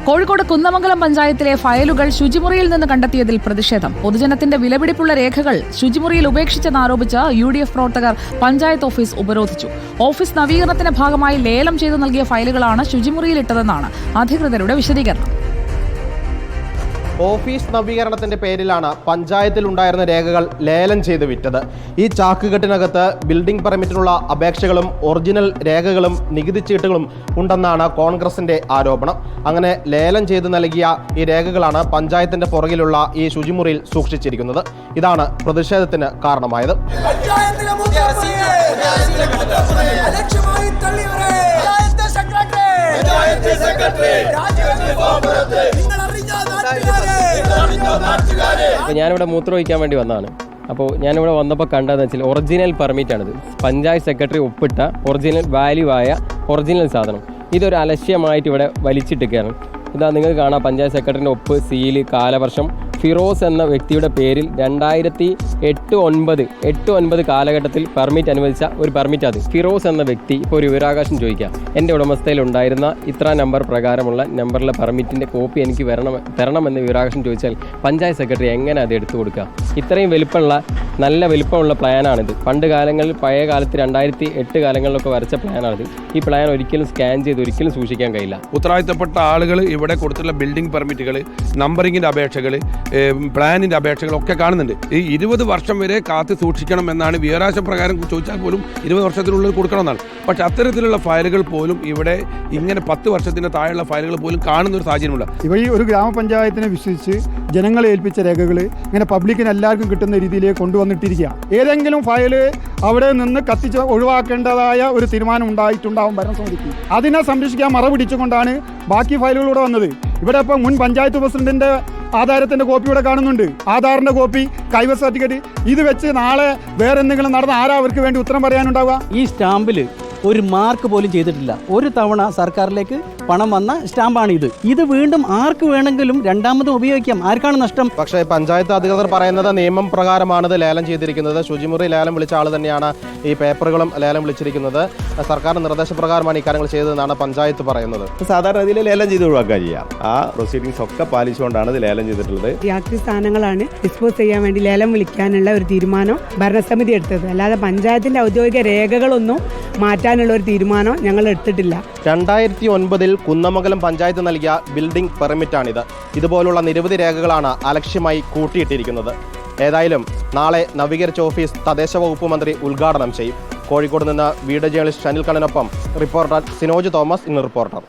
കോഴിക്കോട് കുന്നമംഗലം പഞ്ചായത്തിലെ ഫയലുകൾ ശുചിമുറിയിൽ നിന്ന് കണ്ടെത്തിയതിൽ പ്രതിഷേധം. പൊതുജനത്തിന്റെ വിലപിടിപ്പുള്ള രേഖകൾ ശുചിമുറിയിൽ ഉപേക്ഷിച്ചെന്നാരോപിച്ച് UDF പ്രവർത്തകർ പഞ്ചായത്ത് ഓഫീസ് ഉപരോധിച്ചു. ഓഫീസ് നവീകരണത്തിന്റെ ഭാഗമായി ലേലം ചെയ്തു നൽകിയ ഫയലുകളാണ് ശുചിമുറിയിലിട്ടതെന്നാണ് അധികൃതരുടെ വിശദീകരണം. ഓഫീസ് നവീകരണത്തിന്റെ പേരിലാണ് പഞ്ചായത്തിലുണ്ടായിരുന്ന രേഖകൾ ലേലം ചെയ്ത് വിറ്റത്. ഈ ചാക്കുകെട്ടിനകത്ത് ബിൽഡിംഗ് പെർമിറ്റിനുള്ള അപേക്ഷകളും ഒറിജിനൽ രേഖകളും നികുതി ചീട്ടുകളും ഉണ്ടെന്നാണ് കോൺഗ്രസിന്റെ ആരോപണം. അങ്ങനെ ലേലം ചെയ്ത് നൽകിയ ഈ രേഖകളാണ് പഞ്ചായത്തിന്റെ പുറകിലുള്ള ഈ ശുചിമുറിയിൽ സൂക്ഷിച്ചിരിക്കുന്നത്. ഇതാണ് പ്രതിഷേധത്തിന് കാരണമായത്. ഞാനിവിടെ മൂത്രം ഒഴിക്കാൻ വേണ്ടി വന്നതാണ്. അപ്പോൾ ഞാനിവിടെ വന്നപ്പോൾ കണ്ടതെന്ന് വെച്ചാൽ ഒറിജിനൽ പെർമിറ്റാണിത്. പഞ്ചായത്ത് സെക്രട്ടറി ഒപ്പിട്ട ഒറിജിനൽ വാല്യൂ ആയ ഒറിജിനൽ സാധനം. ഇതൊരു അലക്ഷ്യമായിട്ട് ഇവിടെ വലിച്ചിട്ടിരിക്കുകയാണ്. ഇതാ നിങ്ങൾക്ക് കാണാം, പഞ്ചായത്ത് സെക്രട്ടറിൻ്റെ ഒപ്പ്, സീല്, കാലവർഷം. ഫിറോസ് എന്ന വ്യക്തിയുടെ പേരിൽ 2008-09 കാലഘട്ടത്തിൽ പെർമിറ്റ് അനുവദിച്ച ഒരു പെർമിറ്റ് അത്. ഫിറോസ് എന്ന വ്യക്തി ഇപ്പോൾ ഒരു വിവരാവകാശം ചോദിക്കാം. എൻ്റെ ഉടമസ്ഥയിൽ ഉണ്ടായിരുന്ന ഇത്ര നമ്പർ പ്രകാരമുള്ള നമ്പറിലെ പെർമിറ്റിൻ്റെ കോപ്പി എനിക്ക് തരണമെന്ന് വിവരാവകാശം ചോദിച്ചാൽ പഞ്ചായത്ത് സെക്രട്ടറി എങ്ങനെ അത് എടുത്തു കൊടുക്കുക? ഇത്രയും നല്ല വലിപ്പമുള്ള പ്ലാനാണിത്. പണ്ട് കാലങ്ങളിൽ, പഴയ കാലത്ത് 2008 കാലങ്ങളിലൊക്കെ വരച്ച പ്ലാനാണിത്. ഈ പ്ലാൻ ഒരിക്കലും സ്കാൻ ചെയ്ത് ഒരിക്കലും സൂക്ഷിക്കാൻ കഴിയില്ല. ഉത്തരവാദിത്തപ്പെട്ട ആളുകൾ ഇവിടെ കൊടുത്തിട്ടുള്ള ബിൽഡിംഗ് പെർമിറ്റുകൾ, നമ്പറിങ്ങിൻ്റെ അപേക്ഷകൾ, പ്ലാനിൻ്റെ അപേക്ഷകളൊക്കെ കാണുന്നുണ്ട്. ഈ 20 വർഷം വരെ കാത്തു സൂക്ഷിക്കണം എന്നാണ് വിവരാവകാശ പ്രകാരം ചോദിച്ചാൽ പോലും 20 വർഷത്തിനുള്ളിൽ കൊടുക്കണമെന്നാണ്. പക്ഷെ അത്തരത്തിലുള്ള ഫയലുകൾ പോലും ഇവിടെ ഇങ്ങനെ 10 വർഷത്തിൻ്റെ താഴെയുള്ള ഫയലുകൾ പോലും കാണുന്ന ഒരു സാഹചര്യമുണ്ട്. ഈ ഒരു ഗ്രാമപഞ്ചായത്തിനെ വിശ്വസിച്ച് ജനങ്ങളെ ഏൽപ്പിച്ച രേഖകൾ ഇങ്ങനെ പബ്ലിക്കിന് എല്ലാവർക്കും കിട്ടുന്ന രീതിയിലേക്ക് കൊണ്ടുവന്നിട്ടിരിക്കുക. ഏതെങ്കിലും ഫയല് അവിടെ നിന്ന് കത്തിച്ച് ഒഴിവാക്കേണ്ടതായ ഒരു തീരുമാനം ഉണ്ടായിട്ടുണ്ടാവും ഭരണസമിതിക്ക്. അതിനെ സംരക്ഷിക്കാൻ മറപിടിച്ചുകൊണ്ടാണ് ബാക്കി ഫയലുകളൂടെ വന്നത്. ഇവിടെ ഇപ്പോൾ മുൻ പഞ്ചായത്ത് പ്രസിഡന്റിന്റെ ആധാരത്തിന്റെ കോപ്പി ഇവിടെ കാണുന്നുണ്ട്. ആധാറിന്റെ കോപ്പി, കൈവശ സർട്ടിഫിക്കറ്റ്. ഇത് വെച്ച് നാളെ വേറെ എന്തെങ്കിലും നടന്ന ആരാ അവർക്ക് വേണ്ടി ഉത്തരം പറയാനുണ്ടാവുക? ഈ സ്റ്റാമ്പിൽ ഒരു മാർക്ക് പോലും ചെയ്തിട്ടില്ല. ഒരു തവണ സർക്കാരിലേക്ക് പണം വന്ന സ്റ്റാമ്പാണ് ഇത്. ഇത് വീണ്ടും ആർക്ക് വേണമെങ്കിലും രണ്ടാമതും ഉപയോഗിക്കാം. ആർക്കാണ് നഷ്ടം? പക്ഷേ പഞ്ചായത്ത് അധികൃതർ പറയുന്നത് നിയമം പ്രകാരമാണിത് ലേലം ചെയ്തിരിക്കുന്നത്. ശുചിമുറി ലേലം വിളിച്ച ആൾ തന്നെയാണ് ഈ പേപ്പറുകളും ലേലം വിളിച്ചിരിക്കുന്നത്. സർക്കാർ നിർദ്ദേശപ്രകാരമാണ് ഈ കാര്യങ്ങൾ ചെയ്തതെന്നാണ് പഞ്ചായത്ത് പറയുന്നത്. സാധാരണ രീതിയിൽ ലേലം ചെയ്ത് ഒഴിവാക്കുക ചെയ്യാം. ആ പ്രൊസീഡിങ്സ് ഒക്കെ പാലിച്ചുകൊണ്ടാണ് ഇത് ലേലം ചെയ്തിട്ടുള്ളത്. രാത്രി സ്ഥാനങ്ങളാണ് ഡിസ്പോസ് ചെയ്യാൻ വേണ്ടി ലേലം വിളിക്കാനുള്ള ഒരു തീരുമാനം ഭരണസമിതി എടുത്തത്. അല്ലാതെ പഞ്ചായത്തിന്റെ ഔദ്യോഗിക രേഖകളൊന്നും മാറ്റാനുള്ള ഒരു തീരുമാനം ഞങ്ങൾ എടുത്തിട്ടില്ല. 2009 കുന്നമംഗലം പഞ്ചായത്ത് നൽകിയ ബിൽഡിംഗ് പെർമിറ്റാണിത്. ഇതുപോലുള്ള നിരവധി രേഖകളാണ് അലക്ഷ്യമായി കൂട്ടിയിട്ടിരിക്കുന്നത്. ഏതായാലും നാളെ നവീകരിച്ച ഓഫീസ് തദ്ദേശ വകുപ്പ് മന്ത്രി ഉദ്ഘാടനം ചെയ്യും. കോഴിക്കോട് നിന്ന് video journalist ഷനിൽ കണ്ണനൊപ്പം reporter Sinoj Thomas, ഇന്ന് റിപ്പോർട്ടർ.